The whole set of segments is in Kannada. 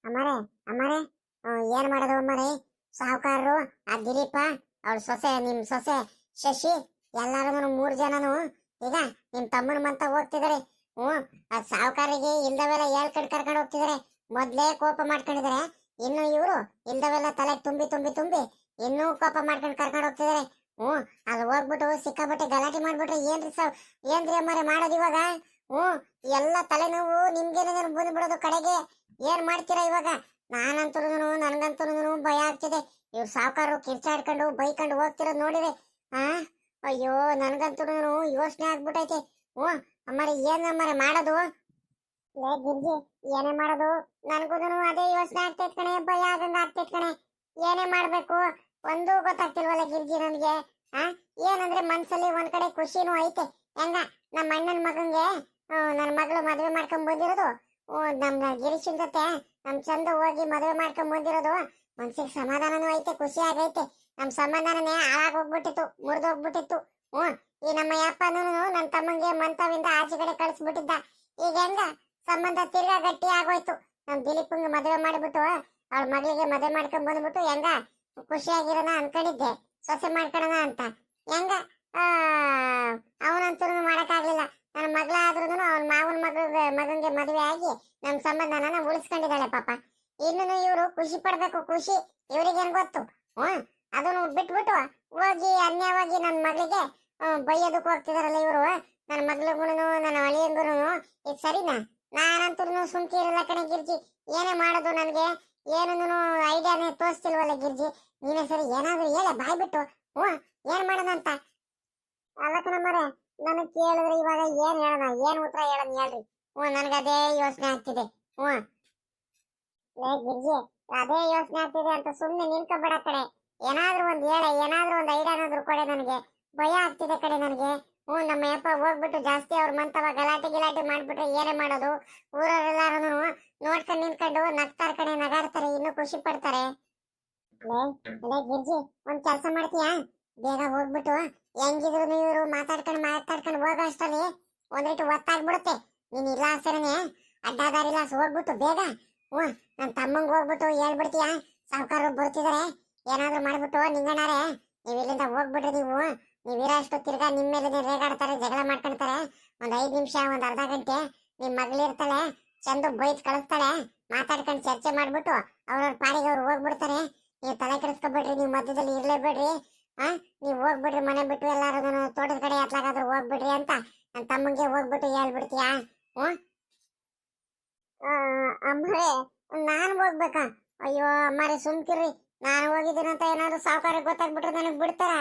ಅಮ್ಮರೇ ಅಮ್ಮರೇ ಏನ್ ಮಾಡೋದು ಅಮ್ಮರೇ? ಸಾಹುಕಾರರು, ಆ ದಿಲೀಪ, ಅವಳ ಸೊಸೆ, ನಿಮ್ ಸೊಸೆ ಶಶಿ, ಎಲ್ಲಾರು 3 ಜನನು ಈಗ ನಿಮ್ ತಮ್ಮನ ಮಂತ ಹೋಗ್ತಿದಾರೆ. ಆ ಸಾಹುಕಾರಿಗೆ ಇಲ್ದವೆಲ್ಲ ಕರ್ಕೊಂಡು ಹೋಗ್ತಿದಾರೆ. ಮೊದ್ಲೇ ಕೋಪ ಮಾಡ್ಕೊಂಡಿದಾರೆ, ಇನ್ನು ಇವ್ರು ಇಲ್ದವೆಲ್ಲ ತಲೆ ತುಂಬಿ ತುಂಬಿ ತುಂಬಿ ಇನ್ನೂ ಕೋಪ ಮಾಡ್ಕೊಂಡು ಕರ್ಕೊಂಡು ಹೋಗ್ತಿದಾರೆ. ಅಲ್ಲಿ ಹೋಗ್ಬಿಟ್ಟು ಸಿಕ್ಕಾಬಿಟ್ಟೆ ಗಲಾಟೆ ಮಾಡ್ಬಿಟ್ರೆ ಏನ್ರಿ ಅಮ್ಮರೇ ಮಾಡೋದು ಇವಾಗ? ಎಲ್ಲ ತಲೆನೋವು ನಿಮ್ಗೇನೇ ಬಂದ್ಬಿಡೋದು ಕಡೆಗೆ. ಏನ್ ಮಾಡ್ತೀರಾ ಇವಾಗ? ನನ್ಗಂತೂ ಭಯ ಆಗ್ತಿದೆ. ಇವ್ರು ಸಾವುಕಾರರು ಕಿರ್ಚಾಡ್ಕೊಂಡು ಬೈಕೊಂಡು ಹೋಗ್ತಿರೋದ್ ನೋಡಿದೆ. ಆ ಅಯ್ಯೋ, ನನ್ಗಂತೂ ಯೋಚನೆ ಆಗ್ಬಿಟ್ಟೈತೆ. ಅಮ್ಮರೇ ಏನ್ ಅಮ್ಮರೇ ಮಾಡೋದು? ಲೇ ಗಿರ್ಜಿ, ಏನೇ ಮಾಡೋದು? ನನ್ಗೂ ಅದೇ ಯೋಚನೆ ಆಗ್ತೈತ್ ಕಣೆ, ಭಯ ಆಗಂಗ ಆಗ್ತೈತ್ ಕಣೆ. ಏನೇ ಮಾಡ್ಬೇಕು ಒಂದು ಗೊತ್ತಾಗ್ತಿಲ್ವಲ್ಲ ಗಿರ್ಜಿ ನನ್ಗೆ. ಏನಂದ್ರೆ ಮನ್ಸಲ್ಲಿ ಒಂದ್ ಕಡೆ ಖುಷಿನೂ ಐತೆ. ಹೆಂಗ ನಮ್ಮ ಅಣ್ಣನ ಮಗಂಗೆ ನನ್ನ ಮಗಳು ಮದ್ವೆ ಮಾಡ್ಕೊಂಡ್ ಬಂದಿರೋದು, ನಮ್ ಗಿರೀಶನ್ ಜೊತೆ ನಮ್ ಚಂದ ಹೋಗಿ ಮದ್ವೆ ಮಾಡ್ಕೊಂಡ್ ಬಂದಿರೋದು ಮನ್ಸಿಗೆ ಸಮಾಧಾನನೂ ಐತೆ, ಖುಷಿ ಆಗೈತೆ. ನಮ್ ಸಮಾಧಾನನೇ ಹಾಳಾಗೋಗ್ಬಿಟ್ಟಿತ್ತು, ಮುರಿದೋಗ್ಬಿಟ್ಟಿತ್ತು. ಈ ನಮ್ಮ ಯಪ್ಪನೂ ನನ್ ತಮ್ಮಂಗೆ ಮಂತವಿಂದ ಆಚೆ ಕಡೆ ಕಳಿಸ್ಬಿಟ್ಟಿದ್ದ. ಈಗ ಹೆಂಗ ಸಂಬಂಧ ತಿರ್ಗಾ ಗಟ್ಟಿ ಆಗೋಯ್ತು. ನಮ್ ದಿಲೀಪಂಗೆ ಮದ್ವೆ ಮಾಡ್ಬಿಟ್ಟು ಅವಳ ಮಗಳಿಗೆ ಮದ್ವೆ ಮಾಡ್ಕೊಂಡ್ ಬಂದ್ಬಿಟ್ಟು ಹೆಂಗ ಖುಷಿಯಾಗಿರೋಣ ಅನ್ಕೊಂಡಿದ್ದೆ, ಸೊಸೆ ಮಾಡ್ಕೊಳೋಣ ಅಂತ. ಹೆಂಗ ಅವನಂತೂ ಮಾಡಕ್ಕಾಗ್ಲಿಲ್ಲ. ನನ್ನ ಮಗಳಾದ್ರೂ ಅವನ ಮಾವನ ಮಗಂಗೆ ಮದುವೆ ಆಗಿ ನಮ್ ಸಂಬಂಧನ ಉಳಿಸ್ಕೊಂಡಿದ್ದಾಳೆ ಪಾಪ. ಇನ್ನು ಇವರು ಖುಷಿ ಪಡ್ಬೇಕು, ಖುಷಿ ಇವ್ರಿಗೇನ್ ಗೊತ್ತು? ಅದನ್ನು ಬಿಟ್ಬಿಟ್ಟು ಹೋಗಿ ಅನ್ಯವಾಗಿ ನನ್ನ ಮಗಳಿಗೆ ಬೈಯೋದಕ್ಕೆ ಹೋಗ್ತಿದಾರಲ್ಲ ಇವರು. ನನ್ನ ಮಗಳಿಗೂ ನನ್ನ ಅಳಿಯಂಗೂ ಇದು ಸರಿನಾ? ನಾನಂತೂ ಸುಮ್ಕಿ ಇರಲ್ಲ ಕಣೆ ಗಿರ್ಜಿ. ಏನೇ ಮಾಡೋದು ನನ್ಗೆ ಏನೂ ಐಡಿಯಾನೇ ತೋರಿಸ್ತಿಲ್ವಲ್ಲ ಗಿರ್ಜಿ. ನೀನೇ ಸರಿ ಏನಾದ್ರು ಹೇಳ ಬಾಯ್ ಬಿಟ್ಟು. ಏನ್ ಮಾಡೋದಂತ? ಅಲ್ಲ ಕಣಮ್ಮರೆ, ನನಗ್ ಕೇಳಿದ್ರೆ ಇವಾಗ ಏನ್ ಹೇಳೋಣ, ಏನ್ ಉತ್ತರ ಹೇಳೋಣ ಹೇಳ್ರಿ? ನನ್ಗದೇ ಯೋಚನೆ ಆಗ್ತಿದೆ. ಲೇ ಗಿರ್ಜಿ, ಅದೇ ಯೋಚನೆ ಆಗ್ತಿದೆ ಅಂತ ಸುಮ್ನೆ ನಿಂತ್ಕೊಬೇಡ ಕಡೆ. ಏನಾದ್ರೂ ಒಂದ್ ಹೇಳ, ಏನಾದ್ರೂ ಒಂದ್ ಐಡಿಯಾ ಏನಾದ್ರು ಕೊಡೆ. ನನಗೆ ಭಯ ಆಗ್ತಿದೆ ಕಡೆ ನನಗೆ. ನಮ್ಮ ಯಪ್ಪ ಹೋಗ್ಬಿಟ್ಟು ಜಾಸ್ತಿ ಅವ್ರ ಮಂತವ ಗಲಾಟೆ ಮಾಡ್ಬಿಟ್ರೆ ಏನೇ ಮಾಡೋದು? ಊರವರೆಲ್ಲಾರು ನೋಡ್ಕೊಂಡು ನಿಂತ್ಕೊಂಡು ನಗ್ತಾರ ಕಡೆ, ನಗಾಡ್ತಾರೆ, ಇನ್ನು ಖುಷಿ ಪಡ್ತಾರೆ. ಲೇ ಗಿರ್ಜಿ, ಒಂದ್ ಕೆಲ್ಸ ಮಾಡ್ತೀಯಾ? ಬೇಗ ಹೋಗ್ಬಿಟ್ಟು ಹೆಂಗಿದ್ರು ಇವರು ಮಾತಾಡ್ಕೊಂಡು ಹೋಗೋ ಅಷ್ಟರಲ್ಲಿ ಒಂದಿಟ್ಟು ಒತ್ತಾಗ್ಬಿಡುತ್ತೆ. ನೀನ್ ಇಲ್ಲ ಸರನೆ ಅಡ್ಡಾದಾರಿಲ್ಲ ಹೋಗ್ಬಿಟ್ಟು ಬೇಗ ನನ್ ತಮ್ಮಂಗ್ ಹೋಗ್ಬಿಟ್ಟು ಹೇಳ್ಬಿಡ್ತೀಯ, ಸಾವುಕಾರರು ಬರ್ತಿದಾರೆ, ಏನಾದ್ರು ಮಾಡ್ಬಿಟ್ಟು ನಿಂಗಣ್ಣಾರೆ ನೀವ್ ಇಲ್ಲಿಂದ ಹೋಗ್ಬಿಡ್ರಿ. ನೀವಿರ ಅಷ್ಟು ತಿರ್ಗಾ ನಿಮ್ ಮೇಲೆ ರೇಗಾಡ್ತಾರೆ, ಜಗಳ ಮಾಡ್ಕೊಂತಾರೆ. ಒಂದ್ 5 ನಿಮಿಷ, ಒಂದ್ ಅರ್ಧ ಗಂಟೆ ನಿಮ್ ಮಗಳಿರ್ತಾಳೆ, ಚಂದ ಬೈತ್ ಕಳಿಸ್ತಾಳೆ, ಮಾತಾಡ್ಕೊಂಡು ಚರ್ಚೆ ಮಾಡ್ಬಿಟ್ಟು ಅವ್ರವ್ರ ಪಾಡಿಗೆ ಅವ್ರು ಹೋಗ್ಬಿಡ್ತಾರೆ. ನೀವು ತಲೆ ಕೆಡಿಸ್ಕೊಬೇಡ್ರಿ, ನೀವು ಮಧ್ಯದಲ್ಲಿ ಇರ್ಲೇಬೇಡ್ರಿ. ನೀವ್ ಹೋಗ್ಬಿಡ್ರಿ, ಮನೆ ಬಿಟ್ಟು ಎಲ್ಲಾರು ತೋಟದ ಕಡೆ ಎತ್ಲಾಗಾದ್ರೂ ಹೋಗ್ಬಿಡ್ರಿ ಅಂತ ನನ್ ತಮ್ಮಂಗೆ ಹೋಗ್ಬಿಟ್ಟು ಹೇಳ್ಬಿಡ್ತೀಯಾ? ಅಮ್ಮರೇ, ನಾನ್ ಹೋಗ್ಬೇಕಾ? ಅಯ್ಯೋ ಅಮ್ಮರೇ ಸುಮ್ಕಿರ್ರಿ. ನಾನು ಹೋಗಿದ್ದೀನಂತ ಏನಾದ್ರು ಸಾವುಕಾರಿಗೆ ಗೊತ್ತಾಗ್ಬಿಟ್ರೆ ನನಗ್ ಬಿಡ್ತಾರ?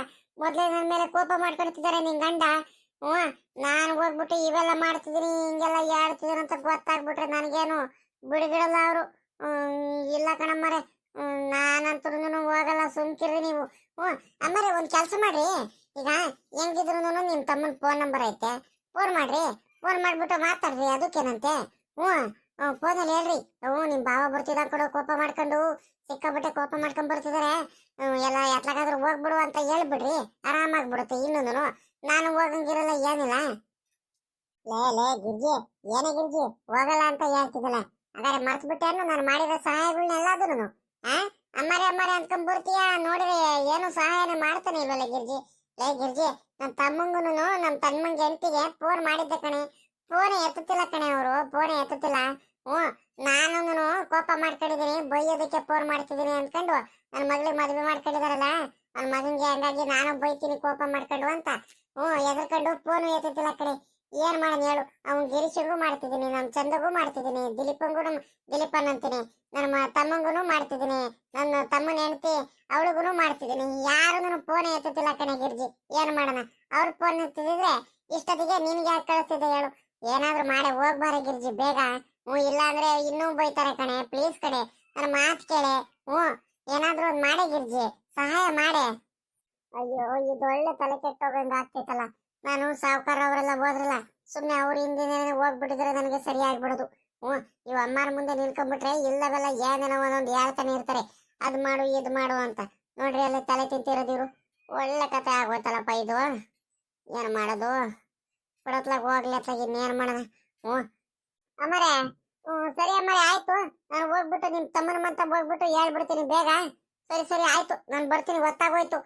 ಮೊದ್ಲೇ ನನ್ ಮೇಲೆ ಕೋಪ ಮಾಡ್ಕೊಳ್ತಿದ್ದಾರೆ ನಿನ್ ಗಂಡ. ನಾನು ಹೋಗ್ಬಿಟ್ಟು ಇವೆಲ್ಲ ಮಾಡ್ತಿದೀನಿ, ಹಿಂಗೆಲ್ಲ ಹೇಳ್ತಿದೀನಿ ಅಂತ ಗೊತ್ತಾಗ್ಬಿಟ್ರೆ ನನಗೇನು ಬಿಡ್ಗಿಡಲ್ಲ ಅವರು. ಇಲ್ಲ ಕಣಮ್ಮರೆ, ನಾನಂತೂ ಹೋಗಲ್ಲ, ಸುಮ್ಕಿರ್ರಿ ನೀವು. ಅಮ್ಮರೇ, ಒಂದ್ ಕೆಲ್ಸ ಮಾಡ್ರಿ. ಈಗ ಹೆಂಗಿದ್ರು ನಿಮ್ ತಮ್ಮನ್ ಫೋನ್ ನಂಬರ್ ಐತೆ, ಫೋನ್ ಮಾಡ್ರಿ. ಫೋನ್ ಮಾಡ್ಬಿಟ್ಟು ಮಾತಾಡ್ರಿ, ಅದಕ್ಕೇನಂತೆ. ಫೋನಲ್ಲಿ ಹೇಳ್ರಿ, ನಿಮ್ ಭಾವ ಬರ್ತಿದ ಕೊಡು, ಕೋಪ ಮಾಡ್ಕೊಂಡು ಸಿಕ್ಕಾಬಿಟ್ಟೆ ಕೋಪ ಮಾಡ್ಕೊಂಡ್ ಬರ್ತಿದಾರೆ, ಎಲ್ಲ ಎತ್ಲಾಗಾದ್ರೂ ಹೋಗ್ಬಿಡು ಅಂತ ಹೇಳ್ಬಿಡ್ರಿ, ಆರಾಮಾಗ್ಬಿಡುತ್ತೆ. ಇನ್ನೊಂದು ನಾನು ಹೋಗಂಗಿರಲ್ಲ, ಏನಿಲ್ಲ. ಲೇ ಗಿರ್ಜಿ, ಏನೇ ಗಿರ್ಜಿ, ಹೋಗಲ್ಲ ಅಂತ ಹೇಳ್ತಿದ್ದಲ್ಲ, ಹಾಗಾದ್ರೆ ಮರ್ತ್ಬಿಟ್ಟೇನು ನಾನು ಮಾಡಿರೋ ಸಹಾಯಗಳನ್ನೆಲ್ಲದೂನು? ಅಮ್ಮರೇ ಅಂದ್ಕೊಂಡ್ ಬರ್ತೀಯ ನೋಡ್ರಿ, ಏನು ಸಹಾಯನೇ ಮಾಡ್ತಾನೆ ಇಲ್ವಲ್ಲ ಗಿರ್ಜಿ. ಲೇ ಗಿರ್ಜಿ, ನಮ್ ತಮ್ಮಂಗುನು ನಮ್ ತಮ್ಮಂಗೆ ಹೆಂಡತಿಗೆ ಫೋನ್ ಮಾಡಿದ್ದೆ ಕಣೆ, ಫೋನ್ ಎತ್ತುತ್ತಿಲ್ಲ ಕಣೆ, ಅವರು ಫೋನ್ ಎತ್ತುತ್ತಿಲ್ಲ. ನಾನು ಕೋಪ ಮಾಡ್ಕೊಂಡಿದೀನಿ, ಬೈಯೋದಕ್ಕೆ ಫೋನ್ ಮಾಡ್ತಿದೀನಿ ಅನ್ಕೊಂಡು ನನ್ ಮಗಳಿಗೆ ಮದ್ವೆ ಮಾಡ್ಕೊಂಡಿದಾರಲ್ಲ ನನ್ ಮಗನ್ಗೆ, ಹಂಗಾಗಿ ನಾನು ಬೈತೀನಿ ಕೋಪ ಮಾಡ್ಕೊಂಡು ಅಂತ ಎದ್ರಕೊಂಡು ಫೋನ್ ಎತ್ತುತ್ತಿಲ್ಲ ಕಡೆ. ಏನ್ ಮಾಡೋಣ ಹೇಳು? ಅವ್ನ್ ಗಿರೀಶಿಗೂ ಮಾಡ್ತಿದೀನಿ, ನಮ್ ಚಂದಗೂ ಮಾಡ್ತಿದೀನಿ, ದಿಲೀಪನ್ ಅಂತೀನಿ, ನನ್ನ ತಮ್ಮಂಗೂ ಮಾಡ್ತಿದೀನಿ, ನನ್ನ ತಮ್ಮನ ಹೆಂಡತಿ ಅವಳಿಗೂ ಮಾಡ್ತಿದೀನಿ, ಯಾರು ಫೋನ್ ಎತ್ತುತ್ತಿಲ್ಲ ಕಣೆ ಗಿರ್ಜಿ. ಏನ್ ಮಾಡೋಣ? ಅವ್ರ ಫೋನ್ ಎತ್ತಿದ್ರೆ ಇಷ್ಟೊತ್ತಿಗೆ ನಿನ್ಗೆ ಯಾಕೆ ಕಳಿಸ್ತಿದೆ ಹೇಳು? ಏನಾದ್ರು ಮಾಡಿ ಹೋಗ್ಬಾರ ಗಿರ್ಜಿ ಬೇಗ. ಇಲ್ಲ ಅಂದ್ರೆ ಇನ್ನೂ ಬೈತಾರೆ ಕಣೆ. ಪ್ಲೀಸ್ ಕಣೆ, ನನ್ನ ಮಾತು ಕೇಳೆ. ಏನಾದ್ರು ಒಂದ್ ಮಾಡೆ ಗಿರ್ಜಿ, ಸಹಾಯ ಮಾಡೆ. ಅಯ್ಯೋ, ಇದು ಒಳ್ಳೆ ತಲೆ ಕೆಟ್ಟೋಗಂಗ ಆಗ್ತೈತಲ್ಲ. ನಾನು ಸಾವುಕಾರ ಅವರೆಲ್ಲ ಹೋದ್ರಲ್ಲ, ಸುಮ್ನೆ ಅವ್ರ ಹಿಂದಿನ ಹೋಗ್ಬಿಟ್ಟಿದ್ರೆ ನನಗೆ ಸರಿ ಆಗ್ಬಿಡೋದು. ಇವ್ ಅಮ್ಮಾರ ಮುಂದೆ ನಿಲ್ಕೊಂಡ್ಬಿಟ್ರೆ ಇಲ್ಲವೆಲ್ಲ ಏನೇನೋ ಒಂದೊಂದು ಹೇಳ್ತಾನೆ ಇರ್ತಾರೆ, ಅದ್ ಮಾಡು ಇದ್ ಮಾಡು ಅಂತ. ನೋಡ್ರಿ ಅಲ್ಲಿ ತಲೆ ತಿಂತಿರೋದಿವ್ರು. ಒಳ್ಳೆ ಕತೆ ಆಗೋಯ್ತಲ್ಲಪ್ಪ ಇದು. ಏನ್ ಮಾಡೋದು? ಬಿಡತ್ಲಾಗ ಹೋಗ್ಲಿ ಅತ್ಲಾಗ ಇನ್ನೇನ್ ಮಾಡೋಣ. ಅಮ್ಮರೇ, ಸರಿ ಅಮ್ಮ ಆಯ್ತು. ನಾನು ಹೋಗ್ಬಿಟ್ಟು ನಿಮ್ ತಮ್ಮನ ಮಂತ ಹೋಗ್ಬಿಟ್ಟು ಹೇಳ್ಬಿಡ್ತೀನಿ ಬೇಗ. ಸರಿ ಸರಿ ಆಯ್ತು, ನಾನು ಬರ್ತೀನಿ, ಗೊತ್ತಾಗೋಯ್ತು.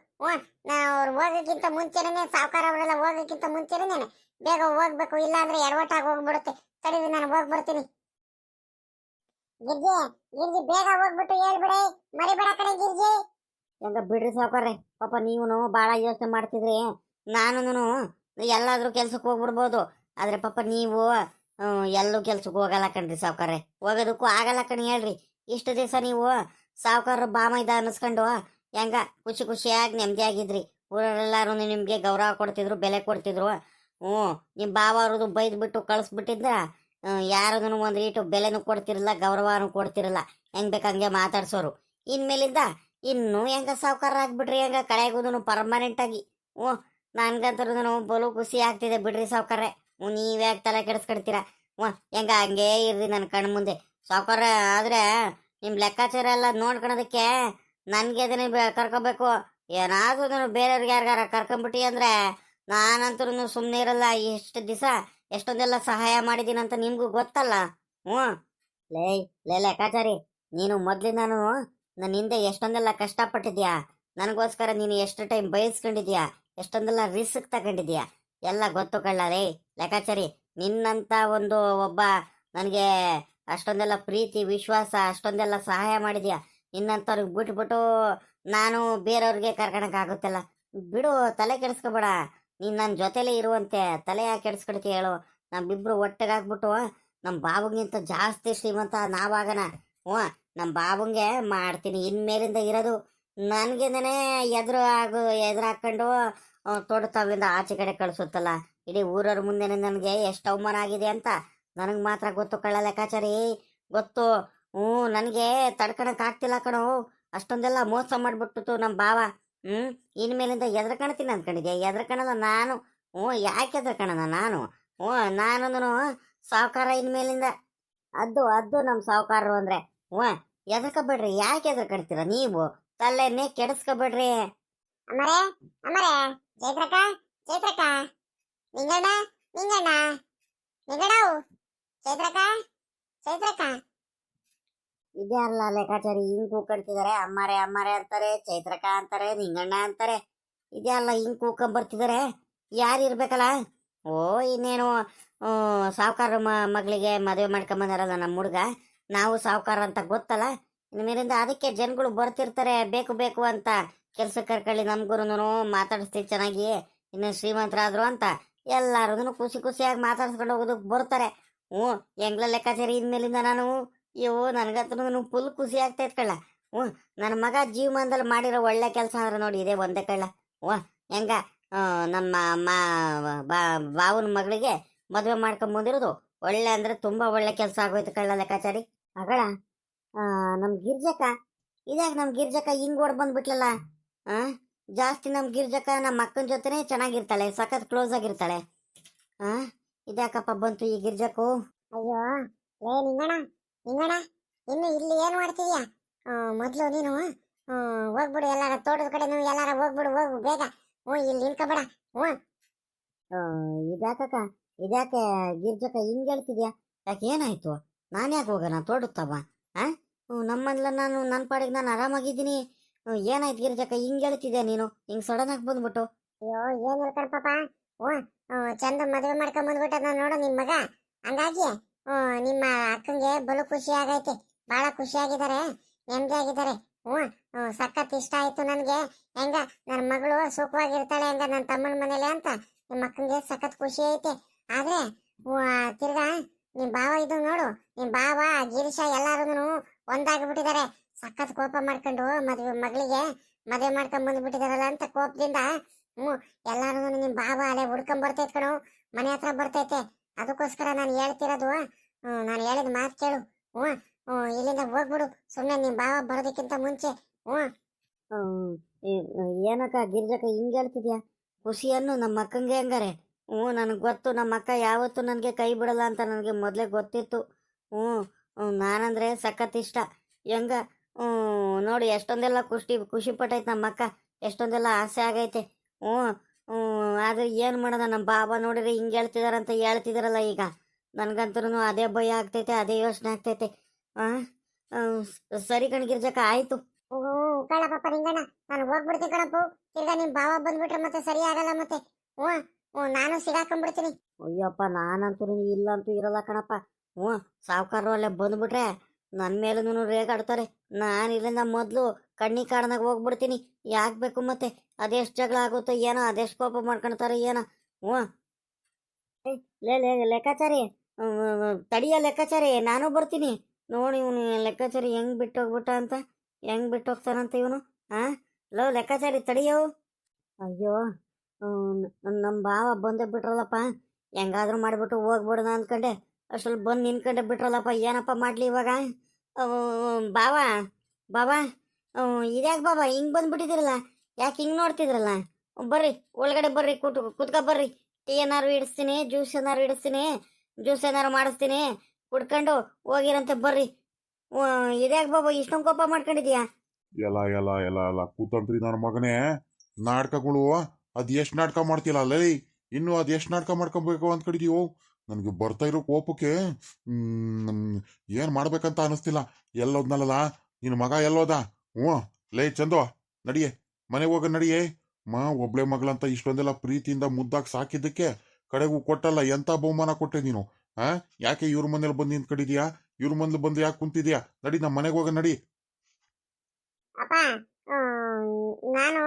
ನಾ ಅವ್ರು ಹೋಗೋಕ್ಕಿಂತ ಮುಂಚೆನೇ, ಸಾವುಕಾರ ಅವರೆಲ್ಲ ಹೋಗೋಕ್ಕಿಂತ ಮುಂಚೆನೇ ಬೇಗ ಹೋಗ್ಬೇಕು, ಇಲ್ಲಾಂದ್ರೆ ಎಡವಟ್ಟಾಗಿ ಹೋಗ್ಬಿಡುತ್ತೆ. ತಡೀರಿ, ನಾನು ಹೋಗಿ ಬರ್ತೀನಿ. ಗಿರ್ಜಿ, ಗಿರ್ಜಿ ಬೇಗ ಹೋಗ್ಬಿಟ್ಟು ಹೇಳ್ಬಿಡಿ, ಮರಿಬೇಡ ಕಣೆ ಗಿರ್ಜಿ. ಹೆಂಗ ಬಿಡ್ರಿ ಸಾವುಕಾರ್ರೆ, ಪಾಪ ನೀವು ಭಾಳ ಯೋಚನೆ ಮಾಡ್ತಿದ್ರಿ. ನಾನು ಎಲ್ಲಾದ್ರೂ ಕೆಲ್ಸಕ್ಕೆ ಹೋಗ್ಬಿಡ್ಬೋದು, ಆದ್ರೆ ಪಾಪ ನೀವು ಎಲ್ಲೂ ಕೆಲ್ಸಕ್ಕೆ ಹೋಗಲ್ಲ ಕಣ್ರಿ ಸಾವುಕಾರ್ರೆ. ಹೋಗೋದಕ್ಕೂ ಆಗಲ್ಲ ಕಣ್ ಹೇಳ್ರಿ. ಇಷ್ಟು ದಿವಸ ನೀವು ಸಾವುಕಾರ ಬಾಮೈದ ಅನ್ನಿಸ್ಕೊಂಡು ಹೆಂಗ ಖುಷಿ ಖುಷಿಯಾಗಿ ನೆಮ್ಮದಿಯಾಗಿದ್ರಿ. ಊರೆಲ್ಲರೂ ನಿಮ್ಗೆ ಗೌರವ ಕೊಡ್ತಿದ್ರು, ಬೆಲೆ ಕೊಡ್ತಿದ್ರು. ನಿಮ್ಮ ಬಾವ ಅವ್ರದ್ದು ಬೈದ್ ಬಿಟ್ಟು ಕಳಿಸ್ಬಿಟ್ಟಿದ್ರ ಯಾರದನ್ನು ಒಂದು ಈಟು ಬೆಲೆನೂ ಕೊಡ್ತಿರಲ್ಲ, ಗೌರವನೂ ಕೊಡ್ತಿರಲ್ಲ. ಹೆಂಗ್ ಬೇಕಂಗೆ ಮಾತಾಡ್ಸೋರು. ಇನ್ಮೇಲಿಂದ ಇನ್ನು ಹೆಂಗ ಸಾವುಕಾರ ಆಗ್ಬಿಟ್ರಿ, ಹೆಂಗ ಕಳೆಗುದನು ಪರ್ಮನೆಂಟ್ ಆಗಿ. ನನ್ಗಂತರೂ ಬಲು ಖುಷಿ ಆಗ್ತಿದೆ ಬಿಡ್ರಿ ಸಾವುಕಾರ್ರೆ. ನೀವ್ಯಾಕೆ ತಲೆ ಕೆಡಿಸ್ಕೊಡ್ತೀರಾ? ಹೆಂಗ ಹಂಗೇ ಇರ್ರಿ ನನ್ನ ಕಣ್ಣು ಮುಂದೆ ಸಾವುಕಾರ. ಆದ್ರೆ ನಿಮ್ ಲೆಕ್ಕಾಚಾರ ಎಲ್ಲ ನೋಡ್ಕೊಳೋದಕ್ಕೆ ನನ್ಗೆ ಅದನ್ನ ಕರ್ಕೋಬೇಕು. ಏನಾದ್ರೂ ಬೇರೆಯವ್ರಿಗೆ ಯಾರಿಗಾರ ಕರ್ಕೊಂಬಿಟ್ಟಿ ಅಂದ್ರೆ ನಾನಂತೂ ಸುಮ್ಮನೆ ಇರಲ್ಲ. ಎಷ್ಟು ದಿವಸ ಎಷ್ಟೊಂದೆಲ್ಲ ಸಹಾಯ ಮಾಡಿದೀನಂತ ನಿಮ್ಗೂ ಗೊತ್ತಲ್ಲ. ಲೇ ಲೇ ಲೆಕ್ಕಾಚಾರಿ, ನೀನು ಮೊದ್ಲಿಂದಾನು ನನ್ನ ಹಿಂದೆ ಎಷ್ಟೊಂದೆಲ್ಲ ಕಷ್ಟಪಟ್ಟಿದ್ಯಾ. ನನಗೋಸ್ಕರ ನೀನು ಎಷ್ಟು ಟೈಮ್ ಬಯಸ್ಕೊಂಡಿದ್ಯಾ, ಎಷ್ಟೊಂದೆಲ್ಲ ರಿಸ್ಕ್ ತಗೊಂಡಿದ್ಯಾ, ಎಲ್ಲ ಗೊತ್ತು ಕಳ್ಳರೇ ಲೆಕ್ಕಾಚಾರಿ. ನಿನ್ನಂತ ಒಬ್ಬ ನನಗೆ ಅಷ್ಟೊಂದೆಲ್ಲ ಪ್ರೀತಿ ವಿಶ್ವಾಸ, ಅಷ್ಟೊಂದೆಲ್ಲ ಸಹಾಯ ಮಾಡಿದ್ಯಾ. ನಿನ್ನಂತವ್ರಿಗೆ ಬಿಟ್ಬಿಟ್ಟು ನಾನು ಬೇರೆಯವ್ರಿಗೆ ಕರ್ಕೊಳಕ್ಕಾಗುತ್ತಲ್ಲ. ಬಿಡು, ತಲೆ ಕೆಡಿಸ್ಕೊಬೇಡ. ನೀನು ನನ್ನ ಜೊತೆಲೇ ಇರುವಂತೆ ತಲೆ ಯಾಕೆ ಕೆಡಿಸ್ಕೊಡ್ತೀಯ ಹೇಳು? ನಮ್ಮಿಬ್ರು ಒಟ್ಟಿಗಾಗ್ಬಿಟ್ಟು ನಮ್ಮ ಬಾಬುಗಿಂತ ಜಾಸ್ತಿ ಶ್ರೀಮಂತ ನಾವಾಗನ. ನಮ್ಮ ಬಾಬುಂಗೆ ಮಾಡ್ತೀನಿ. ಇನ್ಮೇಲಿಂದ ಇರೋದು ನನಗೇನೆ ಎದುರು ಹಾಕೊಂಡು ತೋಟತಾವಿಂದ ಆಚೆ ಕಡೆ ಕಳಿಸುತ್ತಲ್ಲ. ಇಡೀ ಊರವ್ರ ಮುಂದೆನೆ ನನಗೆ ಎಷ್ಟು ಅವಮಾನ ಆಗಿದೆ ಅಂತ ನನಗೆ ಮಾತ್ರ ಗೊತ್ತು ಕಳ್ಳ ಲೆಕ್ಕಾಚಾರಿ, ಗೊತ್ತು. ನನಗೆ ತಡ್ಕೊಳಕ್ ಆಗ್ತಿಲ್ಲ ಕಣೋ. ಅಷ್ಟೊಂದೆಲ್ಲ ಮೋಸ ಮಾಡ್ಬಿಟ್ಟು ನಮ್ಮ ಬಾವ. ಇನ್ಮೇಲಿಂದ ಎದ್ರಕಣ್ತೀನಿ ಅಂದ್ಕೊಂಡಿದ್ದೆ, ಎದ್ರಕಣಲ್ಲ ನಾನು. ಯಾಕೆ ಎದ್ರಕಣನ ನಾನು? ನಾನು ಸಾವುಕಾರ ಇನ್ಮೇಲಿಂದ. ಅದ್ದು ನಮ್ಮ ಸಾವುಕಾರರು ಅಂದ್ರೆ ಎದ್ರಕಬೇಡ್ರಿ. ಯಾಕೆ ಎದ್ರಕಡ್ತೀರ ನೀವು? ತಲೆನೇ ಕೆಡಿಸ್ಕೊಬೇಡ್ರಿ. ಅಮರೇ ಅಮರೇ, ಚೈತ್ರಕ್ಕ ಚೈತ್ರಕ್ಕ, ನಿಂಗಣ್ಣ ನಿಂಗಣ್ಣ ನಿಂಗಣ್ಣವು, ಚೈತ್ರಕ್ಕ ಚೈತ್ರಕ್ಕ. ಇದೇ ಅಲ್ಲ ಲೆಕ್ಕಾಚಾರಿ, ಹಿಂಗ್ ಕೂಕಡ್ತಿದಾರೆ. ಅಮ್ಮಾರೆ ಅಮ್ಮಾರೆ ಅಂತಾರೆ, ಚೈತ್ರಕ ಅಂತಾರೆ, ನಿಂಗಣ್ಣ ಅಂತಾರೆ. ಇದೇ ಅಲ್ಲ ಹಿಂಗ್ ಕೂಕೊಂಬರ್ತಿದಾರೆ. ಯಾರು ಇರ್ಬೇಕಲ್ಲ? ಇನ್ನೇನು ಸಾವುಕಾರ ಮಗಳಿಗೆ ಮದುವೆ ಮಾಡ್ಕೊಂಬಂದಾರಲ್ಲ ನಮ್ಮ ಹುಡುಗ. ನಾವು ಸಾವುಕಾರ ಅಂತ ಗೊತ್ತಲ್ಲ. ಇನ್ಮೇಲಿಂದ ಅದಕ್ಕೆ ಜನಗಳು ಬರ್ತಿರ್ತಾರೆ ಬೇಕು ಬೇಕು ಅಂತ. ಕೆಲ್ಸಕ್ಕೆ ಕರ್ಕೊಳ್ಳಿ, ನಮ್ಗುರುನು ಮಾತಾಡಿಸ್ತೀವಿ ಚೆನ್ನಾಗಿ, ಇನ್ನು ಶ್ರೀಮಂತರಾದ್ರು ಅಂತ ಎಲ್ಲಾರು ಖುಷಿ ಖುಷಿಯಾಗಿ ಮಾತಾಡ್ಸ್ಕೊಂಡು ಹೋಗೋದಕ್ಕೆ ಬರ್ತಾರೆ. ಹೆಂಗ್ಲ ಲೆಕ್ಕಾಚಾರಿ ಇನ್ಮೇಲಿಂದ ನಾನು ನನಗಂತೂ ಫುಲ್ ಖುಷಿ ಆಗ್ತಾ ಇತ್ಕಳ್ಳ. ನನ್ನ ಮಗ ಜೀವಮಾನದಲ್ಲಿ ಮಾಡಿರೋ ಒಳ್ಳೆ ಕೆಲಸ ಅಂದ್ರೆ ನೋಡಿ ಇದೇ ಒಂದೇ ಕಳ್ಳ. ಹೆಂಗ ನಮ್ಮ ಬಾವನ ಮಗಳಿಗೆ ಮದುವೆ ಮಾಡ್ಕೊಂಬಂದಿರೋದು ಒಳ್ಳೆ ಅಂದ್ರೆ ತುಂಬಾ ಒಳ್ಳೆ ಕೆಲಸ ಆಗೋಯ್ತು ಕಳ್ಳ ಲೆಕ್ಕಾಚಾರಿ. ಅಗಳ ನಮ್ ಗಿರ್ಜಕ್ಕ, ಇದಾಗ ನಮ್ ಗಿರ್ಜಕ್ಕ ಹಿಂಗ್ ಓಡ್ ಬಂದ್ಬಿಟ್ಲಲ್ಲ. ಜಾಸ್ತಿ ನಮ್ ಗಿರ್ಜಕ್ಕ ನಮ್ಮ ಅಕ್ಕನ ಜೊತೆನೆ ಚೆನ್ನಾಗಿರ್ತಾಳೆ, ಸಖತ್ ಕ್ಲೋಸ್ ಆಗಿರ್ತಾಳೆ. ಇದ್ಯಾಕಪ್ಪ ಬಂತು ಈ ಗಿರ್ಜಕ್ಕೂ? ಅಯ್ಯೋ ಲೇ ನಿಂಗಣ್ಣ ನಿಂಗಣ್ಣ, ಇನ್ನು ಇಲ್ಲಿ ಏನ್ ಮಾಡ್ತೀಯ? ಮೊದ್ಲು ನೀನು ಹೋಗ್ಬಿಡು, ಎಲ್ಲಾರ ತೋಟದ ಕಡೆ ನೀವು ಎಲ್ಲಾರ ಹೋಗ್ಬಿಡು, ಹೋಗು ಬೇಗ. ಇಲ್ಲಿ ನಿಂತ್ಕೊಬೇಡ. ಇದ್ಯಾಕಕ್ಕ, ಇದ್ಯಾಕೆ ಗಿರ್ಜಕ್ಕ ಹಿಂಗ್ ಹೇಳ್ತಿದ್ಯಾ? ಯಾಕೆ ಏನಾಯ್ತು? ನಾನು ಯಾಕೆ ಹೋಗೋಣ ತೋಟತ್ತವ? ನಮ್ಮಲ್ಲ ನಾನು ನನ್ನ ಪಾಡಿಗೆ ನಾನು ಆರಾಮಾಗಿದ್ದೀನಿ. ಏನಾಯ್ತು ಗಿರ್ಜಕ್ಕ ಹಿಂಗ್ ಹೇಳ್ತಿದ್ಯಾ ನೀನು? ಹಿಂಗ್ ಸಡನ್ ಆಗಿ ಬಂದ್ಬಿಟ್ಟು. ಅಯ್ಯೋ ಏನ್ ಹೇಳ್ತಾರ ಪಾಪ. ಚಂದ ಮದುವೆ ಮಾಡ್ಕೊಂಡ್ ಬಂದ್ಬಿಟ್ಟ ನಾನು ನೋಡು ನಿಮ್ ಮಗ. ಹಂಗಾಗಿ ನಿಮ್ಮ ಅಕ್ಕಂಗೆ ಬಲು ಖುಷಿ ಆಗೈತೆ, ಬಹಳ ಖುಷಿಯಾಗಿದ್ದಾರೆ, ನೆಮ್ಮದಿ ಆಗಿದ್ದಾರೆ. ಸಖತ್ ಇಷ್ಟ ಆಯ್ತು ನನ್ಗೆ. ಹೆಂಗ ನನ್ನ ಮಗಳು ಸುಖವಾಗಿರ್ತಾಳೆ ಹೆಂಗ ನನ್ನ ತಮ್ಮನ ಮನೇಲಿ ಅಂತ ನಿಮ್ಮ ಅಕ್ಕಂಗೆ ಸಖತ್ ಖುಷಿ ಐತೆ. ಆದ್ರೆ ತಿರ್ಗಾ ನಿಮ್ ಬಾವ ಇದು ನೋಡು, ನಿಮ್ ಬಾವ ಗಿರೀಶ ಎಲ್ಲಾರು ಒಂದಾಗ್ಬಿಟ್ಟಿದ್ದಾರೆ. ಸಖತ್ ಕೋಪ ಮಾಡ್ಕೊಂಡು ಮಗಳಿಗೆ ಮದುವೆ ಮಾಡ್ಕೊಂಡ್ ಬಂದ್ಬಿಟ್ಟಿದಾರಲ್ಲ ಅಂತ ಕೋಪದಿಂದ ಎಲ್ಲಾರು ನಿಮ್ ಬಾವ ಅಲ್ಲೇ ಹುಡ್ಕೊಂಡ್ ಬರ್ತೈತ್ ಕಣು, ಮನೆ ಹತ್ರ ಬರ್ತೈತೆ. ಅದಕ್ಕೋಸ್ಕರ ನಾನು ಹೇಳ್ತಿರೋದು, ನಾನು ಹೇಳಿದ ಮಾತು ಕೇಳು. ಇಲ್ಲಿಂದ ಹೋಗ್ಬಿಡು ಸುಮ್ಮನೆ, ನಿಮ್ ಬಾವ ಬರೋದಕ್ಕಿಂತ ಮುಂಚೆ. ಏನಕ್ಕ ಗಿರ್ಜಕ್ಕ ಹಿಂಗ್ ಹೇಳ್ತಿದ್ಯಾ? ಖುಷಿಯನ್ನು ನಮ್ಮ ಅಕ್ಕಂಗೆ ಹಂಗಾರೆ? ನನಗೆ ಗೊತ್ತು, ನಮ್ಮ ಅಕ್ಕ ಯಾವತ್ತೂ ನನಗೆ ಕೈ ಬಿಡಲ್ಲ ಅಂತ ನನಗೆ ಮೊದಲೇ ಗೊತ್ತಿತ್ತು. ನಾನಂದ್ರೆ ಸಖತ್ ಇಷ್ಟ. ಹೆಂಗ ನೋಡಿ ಎಷ್ಟೊಂದೆಲ್ಲ ಖುಷಿ ಪಟ್ಟೈತೆ ನಮ್ಮ ಅಕ್ಕ, ಎಷ್ಟೊಂದೆಲ್ಲ ಆಸೆ ಆಗೈತೆ. ಆದ್ರೆ ಏನು ಮಾಡೋದ, ನಮ್ಮ ಬಾಬಾ ನೋಡಿದ್ರೆ ಹಿಂಗೆ ಹೇಳ್ತಿದಾರಂತ ಹೇಳ್ತಿದಾರಲ್ಲ ಈಗ. ನನ್ಗಂತೂ ಅದೇ ಭಯ ಆಗ್ತೈತೆ, ಅದೇ ಯೋಚನೆ ಆಗ್ತೈತೆ. ಆ ಆ, ಸರಿ ಕಣ್ಗಿರ್ಜಕ್ಕ, ಆಯ್ತು. ಹ್ಞೂ ಕಳ್ಳ ಪಾಪ ನಿಂಗಣ್ಣ, ನಾನು ಹೋಗ್ಬಿಡ್ತೀನಿ ಕಣಪ್ಪು. ತಿರ್ಗಾ ನಿಮ್ ಭಾವ ಬಂದ್ಬಿಟ್ರೆ ಮತ್ತೆ ಸರಿ ಆಗಲ್ಲ ಮತ್ತೆ. ಹ್ಞೂ ಹ್ಞೂ ನಾನು ಸಿಗಾಕೊಂಡ್ಬಿಡ್ತೀನಿ. ಅಯ್ಯಪ್ಪ, ನಾನಂತೂ ಇಲ್ಲಂತೂ ಇರಲ್ಲ ಕಣಪ್ಪ. ಹ್ಞೂ, ಸಾವುಕಾರರು ಅಲ್ಲೇ ಬಂದ್ಬಿಟ್ರೆ ನನ್ನ ಮೇಲೂ ರೇಗಾಡ್ತಾರೆ. ನಾನು ಇಲ್ಲಿಂದ ಮೊದಲು ಕಣ್ಣಿ ಕಾಡ್ನಾಗ ಹೋಗ್ಬಿಡ್ತೀನಿ. ಯಾಕೆ ಬೇಕು ಮತ್ತೆ? ಅದೆಷ್ಟು ಜಗಳ ಆಗುತ್ತೋ ಏನೋ, ಅದೆಷ್ಟು ಕೋಪ ಮಾಡ್ಕೊಳ್ತಾರೆ ಏನೋ. ಹ್ಞೂ ಲೆಕ್ಕಾಚಾರಿ, ತಡಿಯ ಲೆಕ್ಕಾಚಾರಿ, ನಾನು ಬರ್ತೀನಿ. ನೋಡಿ ಇವನು ಲೆಕ್ಕಾಚಾರಿ ಹೆಂಗ್ ಬಿಟ್ಟು ಹೋಗ್ಬಿಟ್ಟ ಅಂತ, ಹೆಂಗ್ ಬಿಟ್ಟು ಹೋಗ್ತಾನಂತ ಇವನು. ಲೋ ಲೆಕ್ಕಾಚಾರಿ ತಡಿಯೋ. ಅಯ್ಯೋ, ನಮ್ಮ ಭಾವ ಬಂದೇ ಬಿಟ್ರಲ್ಲಪ್ಪ. ಹೆಂಗಾದ್ರೂ ಮಾಡಿಬಿಟ್ಟು ಹೋಗ್ಬಿಡೋಣ ಅಂದ್ಕೊಂಡೆ, ಅಷ್ಟ್ರಲ್ಲಿ ಬಂದು ನಿನ್ಕೊಂಡೆ ಬಿಟ್ರಲ್ಲಪ್ಪ. ಏನಪ್ಪ ಮಾಡಲಿ ಇವಾಗ? ಬಾವ ಬಾವ, ಇದ್ಯಾಕೆ ಬಾಬಾ ಹಿಂಗೆ ಬಂದ್ಬಿಟ್ಟಿದ್ದೀರಲ್ಲ? ಯಾಕೆ ಹಿಂಗೆ ನೋಡ್ತಿದ್ರಲ್ಲ? ಬರ್ರಿ ಒಳಗಡೆ ಬರ್ರಿ, ಕುತ್ಕೊ ಬರ್ರಿ. ಟೀ ಏನಾರು ಇಡಿಸ್ತೀನಿ, ಜ್ಯೂಸ್ ಏನಾರು ಇಡಿಸ್ತೀನಿ, ಜ್ಯೂಸ್ ಏನಾರು ಮಾಡಿಸ್ತೀನಿ, ಕುಡ್ಕೊಂಡು ಹೋಗಿರಂತೆ ಬರ್ರಿ. ಇದ್ಯಾಕೆ ಬಾಬಾ ಇಷ್ಟೊಂದು ಕೋಪ ಮಾಡ್ಕೊಂಡಿದ್ಯಾ? ಎಲ್ಲ ಎಲ್ಲ ಎಲ್ಲ ಎಲ್ಲ ಕೂತಂತ್ರಿ ನನ್ನ ಮಗನೇ. ನಾಟಕಗಳು ಅದ್ ಎಷ್ಟು ನಾಟಕ ಮಾಡ್ತಿಲ್ಲ ಅಲ್ಲೇ, ಇನ್ನು ಅದ್ ಎಷ್ಟು ನಾಟಕ ಮಾಡ್ಕೊಬೇಕು ಅಂತ ಕಡಿದೀವೋ. ನನಗೆ ಬರ್ತಾ ಇರೋ ಕೋಪಕ್ಕೆ ಏನ್ ಮಾಡ್ಬೇಕಂತ ಅನಿಸ್ತಿಲ್ಲ. ಎಲ್ಲೋದ್ನಲ್ಲ ನಿನ್ನ ಮಗ, ಎಲ್ಲೋದ? ಹ್ಞೂ ಲೇ ಚಂದು, ನಡಿಯೇ ಮನೆಗೆ ಹೋಗ ನಡಿಯೇ. ಒಬ್ಳೆ ಮಗಳಂತ ಇಷ್ಟೊಂದೆಲ್ಲ ಪ್ರೀತಿಯಿಂದ ಮುದ್ದಾಗಿ ಸಾಕಿದ್ದಕ್ಕೆ ಕಡೆಗೂ ಕೊಟ್ಟಲ್ಲ, ಎಂತ ಬಹುಮಾನ ಕೊಟ್ಟೆ ನೀನು. ಯಾಕೆ ಇವ್ರ ಮನೇಲಿ ಬಂದು ನಿಂತ್ಕಡಿದ್ಯಾ? ಇವ್ರ ಮನೇಲಿ ಬಂದು ಯಾಕೆ ಕುಂತಿದ್ಯಾ? ನಡಿ, ನಮ್ಮ ಮನೆಗೆ ಹೋಗ ನಡಿ. ಅಪ್ಪ, ನಾನು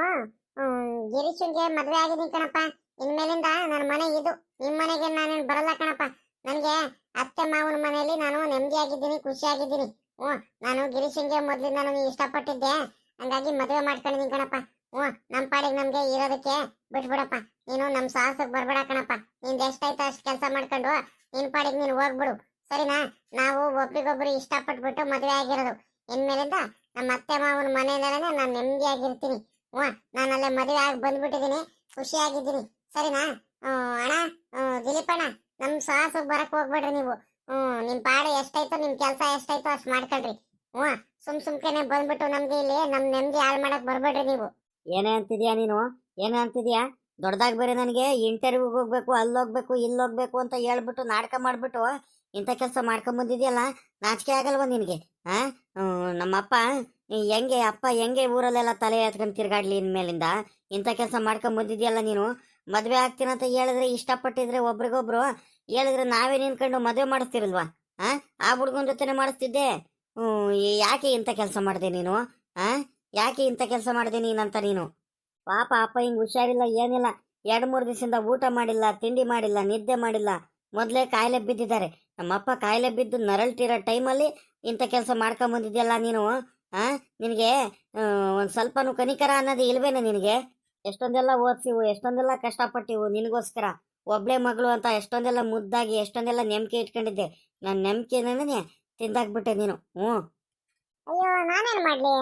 ಗಿರೀಶನ್ಗೆ ಮದ್ವೆ ಆಗಿದ್ದೀನಿ ಕಣಪ್ಪ. ಇನ್ಮೇಲಿಂದ ನನ್ನ ಮನೆ ಇದು. ನಿಮ್ ಮನೆಗೆ ನಾನೇನು ಬರಲ್ಲ ಕಣಪ್ಪ. ನನಗೆ ಅತ್ತೆ ಮಾವನ ಮನೆಯಲ್ಲಿ ನಾನು ನೆಮ್ಮದಿಯಾಗಿದ್ದೀನಿ, ಖುಷಿಯಾಗಿದ್ದೀನಿ. ನಾನು ಗಿರೀಶನ್ಗೆ ಮೊದ್ಲಿಂದ ನಾನು ಇಷ್ಟಪಟ್ಟಿದ್ದೆ, ಹಂಗಾಗಿ ಮದುವೆ ಮಾಡ್ಕೊಂಡಿದ್ದೀನಿ ಕಣಪ್ಪ. ನಮ್ಮ ಪಾಡಿಗೆ ನಮ್ಗೆ ಇರೋದಕ್ಕೆ ಬಿಟ್ಬಿಡಪ್ಪ. ನೀನು ನಮ್ಮ ಸಾಹಸಕ್ಕೆ ಬರ್ಬೇಡ ಕಣಪ್ಪ. ನಿಂದ ಎಷ್ಟಾಯ್ತು ಅಷ್ಟು ಕೆಲಸ ಮಾಡ್ಕೊಂಡು ನಿನ್ ಪಾಡಿಗೆ ನೀನು ಹೋಗ್ಬಿಡು, ಸರಿನಾ? ನಾವು ಒಬ್ರಿಗೊಬ್ರು ಇಷ್ಟಪಟ್ಬಿಟ್ಟು ಮದುವೆ ಆಗಿರೋದು. ಇನ್ಮೇಲಿಂದ ನಮ್ಮ ಅತ್ತೆ ಮಾವನ ಮನೆಯಲ್ಲೇ ನಾನು ನೆಮ್ಮದಿಯಾಗಿರ್ತೀನಿ. ನಾನು ಅಲ್ಲೇ ಮದುವೆ ಆಗಿ ಬಂದ್ಬಿಟ್ಟಿದ್ದೀನಿ, ಖುಷಿಯಾಗಿದ್ದೀನಿ, ಸರಿನಾ? ಅಣ್ಣ, ದಿಲೀಪ್ ಅಣ್ಣ, ನಮ್ಮ ಸಾಹಸಕ್ಕೆ ಬರಕ್ ಹೋಗ್ಬೇಡ್ರಿ ನೀವು. ನಿಮ್ ಪಾಡು ಎಷ್ಟಾಯ್ತೋ, ನಿಮ್ ಕೆಲಸ ಎಷ್ಟಾಯ್ತೋ ಅಷ್ಟು ಮಾಡ್ಕೊಳ್ರಿ. ಸುಮ್ಕೆನೆ ಬಂದ್ಬಿಟ್ಟು ನಮ್ಗೆ ಇಲ್ಲಿ ನಮ್ ನೆಮ್ಮದಿ ಹಾಳು ಮಾಡಕ್ ಬರ್ಬೇಡ್ರಿ ನೀವು. ಏನೇ ಅಂತಿದ್ಯಾ ನೀನು? ಏನೇ ಅಂತಿದ್ಯಾ? ದೊಡ್ಡದಾಗಿ ಬೇರೆ ನನಗೆ ಇಂಟರ್ವ್ಯೂಗೆ ಹೋಗ್ಬೇಕು, ಅಲ್ಲೋಗ್ಬೇಕು, ಇಲ್ಲೋಗ್ಬೇಕು ಅಂತ ಹೇಳ್ಬಿಟ್ಟು ನಾಟಕ ಮಾಡ್ಬಿಟ್ಟು ಇಂಥ ಕೆಲಸ ಮಾಡ್ಕೊಂಡ್ ಬಂದಿದ್ಯಲ್ಲ, ನಾಚಿಕೆ ಆಗಲ್ವ ನಿನಗೆ? ನಮ್ಮಪ್ಪ ಹೆಂಗೆ ಊರಲ್ಲೆಲ್ಲ ತಲೆ ಎತ್ಕೊಂಡು ತಿರ್ಗಾಡ್ಲಿ ಇನ್ಮೇಲಿಂದ? ಇಂಥ ಕೆಲಸ ಮಾಡ್ಕೊಂಡ್ ಬಂದಿದ್ಯಲ್ಲ ನೀನು. ಮದ್ವೆ ಆಗ್ತೀನಂತ ಹೇಳಿದ್ರೆ, ಇಷ್ಟಪಟ್ಟಿದ್ರೆ ಒಬ್ರಿಗೊಬ್ರು ಹೇಳಿದ್ರೆ ನಾವೇ ನಿನ್ಕೊಂಡು ಮದುವೆ ಮಾಡಿಸ್ತಿರಲ್ವಾ? ಆ ಹುಡ್ಗನ ಜೊತೆನೆ ಮಾಡಿಸ್ತಿದ್ದೆ. ಯಾಕೆ ಇಂಥ ಕೆಲಸ ಮಾಡಿದೆ ನೀನು? ಯಾಕೆ ಇಂಥ ಕೆಲಸ ಮಾಡಿದೆ ನೀನಂತ ನೀನು? ಪಾಪ ಅಪ್ಪ ಹಿಂಗೆ ಹುಷಾರಿಲ್ಲ, ಏನಿಲ್ಲ. 2-3 ದಿವಸದಿಂದ ಊಟ ಮಾಡಿಲ್ಲ, ತಿಂಡಿ ಮಾಡಿಲ್ಲ, ನಿದ್ದೆ ಮಾಡಿಲ್ಲ. ಮೊದಲೇ ಕಾಯಿಲೆ ಬಿದ್ದಿದ್ದಾರೆ. ನಮ್ಮಪ್ಪ ಕಾಯಿಲೆ ಬಿದ್ದು ನರಳ್ತಿರೋ ಟೈಮಲ್ಲಿ ಇಂಥ ಕೆಲಸ ಮಾಡ್ಕೊಂಬಂದಿದ್ಯಲ್ಲ ನೀನು. ನಿನಗೆ ಒಂದು ಸ್ವಲ್ಪನೂ ಕನಿಕರ ಅನ್ನೋದು ಇಲ್ವೇನೆ ನಿನಗೆ? ಎಷ್ಟೊಂದೆಲ್ಲ ಓದಿಸಿವು, ಎಷ್ಟೊಂದೆಲ್ಲ ಕಷ್ಟಪಟ್ಟಿವು ನಿನಗೋಸ್ಕರ. ಒಬ್ಳೆ ಮಗಳು ಅಂತ ಎಷ್ಟೊಂದೆಲ್ಲ ಮುದ್ದಾಗಿ, ಎಷ್ಟೊಂದೆಲ್ಲ ನಂಬಿಕೆ ಇಟ್ಕೊಂಡಿದ್ದೆ. ನನ್ನ ನಂಬಿಕೆನೇ ತಿಂದಾಕ್ಬಿಟ್ಟೆ ನೀನು. ಅಯ್ಯೋ, ನಾನೇನ್ ಮಾಡ್ಲಿ?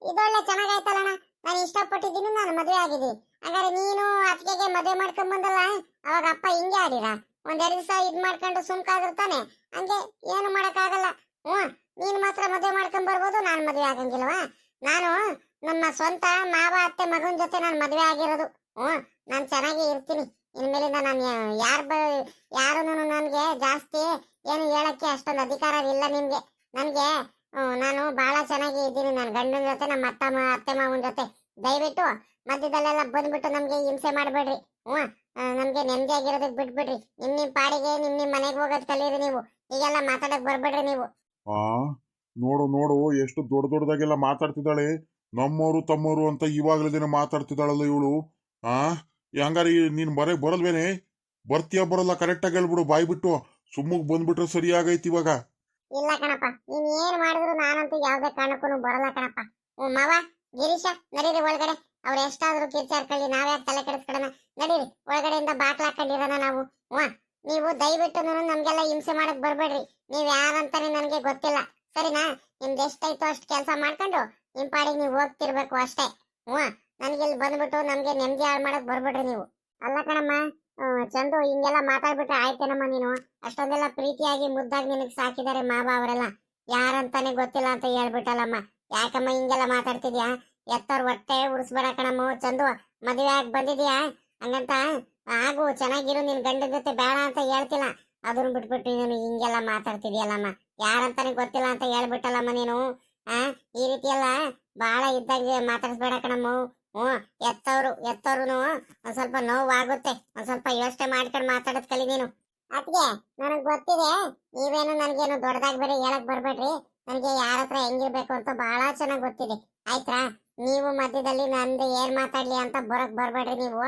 ಇದೊಳ್ಳೆ ಚೆನ್ನಾಗಾಯ್ತಲ್ಲಣ್ಣ. ನಾನು ಇಷ್ಟಪಟ್ಟಿದ್ದೀನಿ, ನಾನು ಮದುವೆ ಆಗಿದ್ದೀನಿ. ಹಾಗಾದ್ರೆ ನೀನು ಅತ್ತಿಗೆಗೆ ಮದುವೆ ಮಾಡ್ಕೊಂಡ್ ಬಂದಲ್ಲ, ಅವಾಗ ಅಪ್ಪ ಹಿಂಗೆ ಆಡಿರ? 1-2 ದಿವಸ ಇದ್ ಮಾಡ್ಕೊಂಡು ಸುಮ್ಕಾದಿರ್ತಾನೆ. ಹಂಗೆ ಏನು ಮಾಡಕ್ಕಾಗಲ್ಲ. ನೀನ್ ಮಾತ್ರ ಮದುವೆ ಮಾಡ್ಕೊಂಡ್ ಬರ್ಬೋದು, ನಾನು ಮದುವೆ ಆಗಂಗಿಲ್ವಾ? ನಾನು ನಮ್ಮ ಸ್ವಂತ ಮಾವ ಅತ್ತೆ ಮಗನ ಜೊತೆ ನಾನು ಮದುವೆ ಆಗಿರೋದು. ನಾನು ಚೆನ್ನಾಗಿ ಇರ್ತೀನಿ. ಇನ್ಮೇಲಿಂದ ನಾನು ಯಾರು ನನ್ಗೆ ಜಾಸ್ತಿ ಏನು ಹೇಳಕ್ಕೆ ಅಷ್ಟೊಂದು ಅಧಿಕಾರ ಇಲ್ಲ ನಿಮ್ಗೆ. ನನ್ಗೆ ನಾನು ಬಹಳ ಚೆನ್ನಾಗಿ ಇದ್ದೀನಿ ನನ್ನ ಗಂಡನ ಜೊತೆ, ನಮ್ಮ ಅತ್ತೆ ಮಾವನ ಜೊತೆ. ದಯವಿಟ್ಟು ಮಧ್ಯದಲ್ಲೆಲ್ಲ ಬಂದ್ಬಿಟ್ಟು ನಮ್ಗೆ ಹಿಂಸೆ ಮಾಡಬೇಡ್ರಿ. ನಮ್ಗೆ ನೆಮ್ಮದಿಯಾಗಿರೋದಕ್ಕೆ ಬಿಟ್ಬಿಡ್ರಿ. ನಿಮ್ ಪಾಡಿಗೆ ನಿಮ್ ಮನೆಗೆ ಹೋಗೋದ್ ಕಲೀರಿ ನೀವು. ಈಗೆಲ್ಲ ಮಾತಾಡಕ್ ಬರ್ಬೇಡ್ರಿ ನೀವು. ನೋಡು ನೋಡು, ಎಷ್ಟು ದೊಡ್ಡದಾಗೆಲ್ಲ ಮಾತಾಡ್ತಿದ್ದಾಳೆ. ನಮ್ಮವರು ತಮ್ಮವರು ಅಂತ ಇವಾಗ್ಲೇ ಮಾತಾಡ್ತಿದ್ದಾಳಲ್ಲ ಇವಳು. ಹಂಗಾರೆ ನೀನ್ ಬರಲ್ವೇನೆ? ಬರ್ತೀಯ ಬರಲ್ಲ? ಕರೆಕ್ಟಾಗಿ ಹೇಳ್ಬಿಡು, ಬಾಯ್ ಬಿಟ್ಟು. ಸುಮ್ಮಗ್ ಬಂದ್ಬಿಟ್ರೆ ಸರಿಯಾಗೈತಿ ಇವಾಗ. ಇಲ್ಲ ಕಣಪ್ಪ, ನೀನ್ ಏನ್ ಮಾಡಿದ್ರು ನಾನಂತೂ ಯಾವ್ದೇ ಕಾರಣಕ್ಕೂ ಬರಲ್ಲ ಕಣಪ್ಪ. ಮಾವ, ಗಿರೀಶ, ನಡೀರಿ ಒಳಗಡೆ. ಅವ್ರು ಎಷ್ಟಾದ್ರೂ ಕಿರ್ಚಾಡ್ಕೊಳ್ಳಿ, ನಾವ್ಯಾಕೆ ತಲೆ ಕೆಡಿಸ್ಕೊಳ್ಳೋಣ? ನಡೀರಿ, ಒಳಗಡೆಯಿಂದ ಬಾಕ್ಲ ಹಾಕೊಂಡಿರೋಣ ನಾವು. ನೀವು ದಯವಿಟ್ಟು ನಮ್ಗೆಲ್ಲ ಹಿಂಸೆ ಮಾಡಕ್ ಬರ್ಬೇಡ್ರಿ. ನೀವ್ ಯಾರಂತಾನೆ ನನ್ಗೆ ಗೊತ್ತಿಲ್ಲ, ಸರಿನಾ? ನಿಮ್ದು ಎಷ್ಟಾಯ್ತು ಅಷ್ಟು ಕೆಲಸ ಮಾಡ್ಕೊಂಡು ನಿಮ್ ಪಾಡಿಗೆ ನೀವು ಹೋಗ್ತಿರ್ಬೇಕು ಅಷ್ಟೇ. ನನ್ಗಿಲ್ಲಿ ಬಂದ್ಬಿಟ್ಟು ನಮ್ಗೆ ನೆಮ್ಮದಿ ಹಾಳು ಮಾಡಕ್ ಬರ್ಬೇಡ್ರಿ ನೀವು. ಅಲ್ಲ ಕಣಮ್ಮ, ಚಂದು, ಹಿಂಗೆಲ್ಲ ಮಾತಾಡ್ಬಿಟ್ರೆ ಆಯ್ತೇನಮ್ಮ? ನೀನು ಅಷ್ಟೊಂದೆಲ್ಲ ಪ್ರೀತಿಯಾಗಿ ಮುದ್ದಾಗಿ ನಿನಗ್ ಸಾಕಿದ್ದಾರೆ ಮಾವ ಅವರೆಲ್ಲ. ಯಾರಂತಾನೆ ಗೊತ್ತಿಲ್ಲ ಅಂತ ಹೇಳ್ಬಿಟ್ಟಲ್ಲಮ್ಮ. ಯಾಕಮ್ಮ ಹಿಂಗೆಲ್ಲ ಮಾತಾಡ್ತಿದ್ಯಾ? ಎತ್ತವ್ರ ಹೊಟ್ಟೆ ಉಡಿಸ್ಬೇಡ ಕಣಮ್ಮ. ಚಂದು, ಮದುವೆ ಆಗಿ ಬಂದಿದ್ಯಾ, ಹಂಗಂತ ಆಗು, ಚೆನ್ನಾಗಿರು, ನಿನ್ ಗಂಡನ ಜೊತೆ ಬೇಡ ಅಂತ ಹೇಳ್ತಿಲ್ಲ. ಅದನ್ನ ಬಿಟ್ಬಿಟ್ಟು ನೀನು ಹಿಂಗೆಲ್ಲ ಮಾತಾಡ್ತಿದ್ಯಲ್ಲಮ್ಮ. ಯಾರಂತಾನೆ ಗೊತ್ತಿಲ್ಲ ಅಂತ ಹೇಳ್ಬಿಟ್ಟಲ್ಲಮ್ಮ ನೀನು. ಆ ಈ ರೀತಿ ಎಲ್ಲ ಬಾಳ ಇದ್ದಂಗೆ ಮಾತಾಡ್ಸ್ಬೇಡ ಕಣಮ್ಮ. ಎತ್ತವ್ರುನು ಒಂದ್ ಸ್ವಲ್ಪ ನೋವಾಗುತ್ತೆ. ಒಂದ್ ಸ್ವಲ್ಪ ಯೋಚನೆ ಮಾಡ್ಕೊಂಡು ಮಾತಾಡೋದ್ ಕಲಿ ನೀನು. ಅದ್ಗೆ ನನಗ್ ಗೊತ್ತಿದೆ, ನೀವೇನು ನನ್ಗೇನು ದೊಡ್ಡದಾಗಿ ಬೇರೆ ಹೇಳಕ್ ಬರ್ಬೇಡ್ರಿ. ನನ್ಗೆ ಯಾರ ಹತ್ರ ಹೆಂಗಿರ್ಬೇಕು ಅಂತ ಬಹಳ ಚೆನ್ನಾಗ್ ಗೊತ್ತಿದೆ, ಆಯ್ತಾ? ನೀವು ಮಧ್ಯದಲ್ಲಿ ನಂದು ಏನ್ ಮಾತಾಡ್ಲಿ ಅಂತ ಬರಕ್ ಬರ್ಬೇಡ್ರಿ ನೀವು.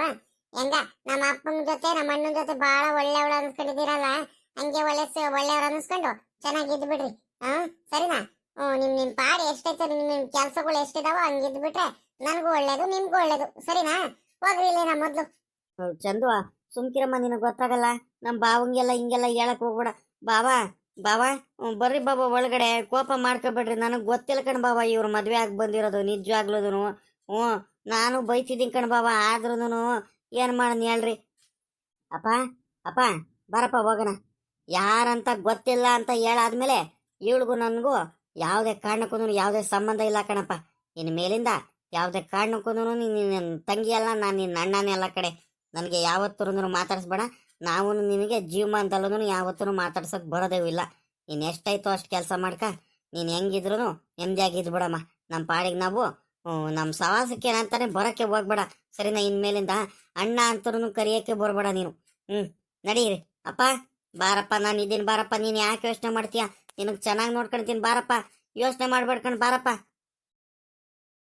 ಹೆಂಗ ನಮ್ಮ ಅಪ್ಪನ ಜೊತೆ ನಮ್ಮ ಅಣ್ಣನ ಜೊತೆ ಬಹಳ ಒಳ್ಳೆಯವಳು ಅನ್ಸ್ಕೊಂಡಿದ್ದೀರಲ್ಲ, ಹಂಗೆ ಒಳ್ಳೆಯವ್ರು ಅನ್ಸ್ಕೊಂಡು ಚೆನ್ನಾಗಿದ್ ಬಿಡ್ರಿ. ಸರಿನಾ? ನಿಮ್ ಪಾಡಿ ಎಷ್ಟೈತೆ, ನಿಮ್ ಕೆಲ್ಸಗಳು ಎಷ್ಟಿದಾವೋ ಹಂಗಿದ್ ಬಿಟ್ರೆ ನನ್ಗೂ ಒಳ್ಳೇದು, ನಿಮ್ಗೂ ಒಳ್ಳೇದು. ಸರಿನಾ? ಹೋಗ್ರಿ ಇಲ್ಲಿ ನಾ ಮೊದ್ಲು. ಚಂದು ಸುಮ್ಕಿರಮ್ಮ, ನಿನಗೆ ಗೊತ್ತಾಗಲ್ಲ. ನಮ್ಮ ಬಾವಂಗೆಲ್ಲ ಹಿಂಗೆಲ್ಲ ಹೇಳಕ್ ಹೋಗ್ಬೇಡ. ಬಾವಾ ಬಾವಾ ಬರ್ರಿ ಬಾಬಾ ಒಳಗಡೆ. ಕೋಪ ಮಾಡ್ಕೊಬೇಡ್ರಿ, ನನಗೆ ಗೊತ್ತಿಲ್ಲ ಕಣ್ ಬಾವ, ಇವ್ರು ಮದ್ವೆ ಆಗಿ ಬಂದಿರೋದು ನಿಜವಾಗ್ಲೂನು. ನಾನು ಬೈತಿದ್ದೀನಿ ಕಣ್ ಬಾವ, ಆದ್ರೂನು ಏನ್ ಮಾಡನ್ ಹೇಳ್ರಿ. ಅಪ್ಪ ಅಪ್ಪ ಬರಪ್ಪ ಹೋಗೋಣ. ಯಾರಂತ ಗೊತ್ತಿಲ್ಲ ಅಂತ ಹೇಳಾದ್ಮೇಲೆ ಇವಳಿಗೂ ನನಗೂ ಯಾವುದೇ ಕಾರಣಕ್ಕೂ ಯಾವುದೇ ಸಂಬಂಧ ಇಲ್ಲ ಕಣಪ್ಪ. ಇನ್ನು ಮೇಲಿಂದ ಯಾವುದೇ ಕಾರಣಕ್ಕೂ ನಿನ್ನ ತಂಗಿ ಅಲ್ಲ, ನಾನು ನಿನ್ನ ಅಣ್ಣನೇ ಅಲ್ಲ ಕಡೆ. ನನಗೆ ಯಾವತ್ತೂ ಮಾತಾಡಿಸ್ಬೇಡ. ನಾವು ನಿನಗೆ ಜೀವಮಾನದಲ್ಲೂ ಯಾವತ್ತೂ ಮಾತಾಡ್ಸೋಕೆ ಬರೋದೇ ಇಲ್ಲ. ನೀನು ಎಷ್ಟಾಯ್ತೋ ಅಷ್ಟು ಕೆಲಸ ಮಾಡ್ಕ. ನೀನು ಹೆಂಗಿದ್ರು ನೆಮ್ಮದಿಯಾಗಿದ್ದು ಬಿಡಮ್ಮ. ನಮ್ಮ ಪಾಡಿಗೆ ನಾವು ನಮ್ಮ ಸವಾಸಕ್ಕೆ ಏನಂತಾನೆ ಬರೋಕ್ಕೆ ಹೋಗ್ಬೇಡ, ಸರಿನಾ? ಇನ್ಮೇಲಿಂದ ಅಣ್ಣ ಅಂತರೂ ಕರಿಯೋಕ್ಕೆ ಬರಬೇಡ ನೀನು. ನಡೀರಿ ಅಪ್ಪ, ಬಾರಪ್ಪ, ನಾನು ಇದ್ದೀನಿ ಬಾರಪ್ಪ. ನೀನು ಯಾಕೆ ಯೋಚನೆ ಮಾಡ್ತೀಯ? ನಿನಗೆ ಚೆನ್ನಾಗಿ ನೋಡ್ಕೊಳ್ತೀನಿ ಬಾರಪ್ಪ, ಯೋಚನೆ ಮಾಡ್ಬೇಡ್ಕೊಂಡು ಬಾರಪ್ಪ.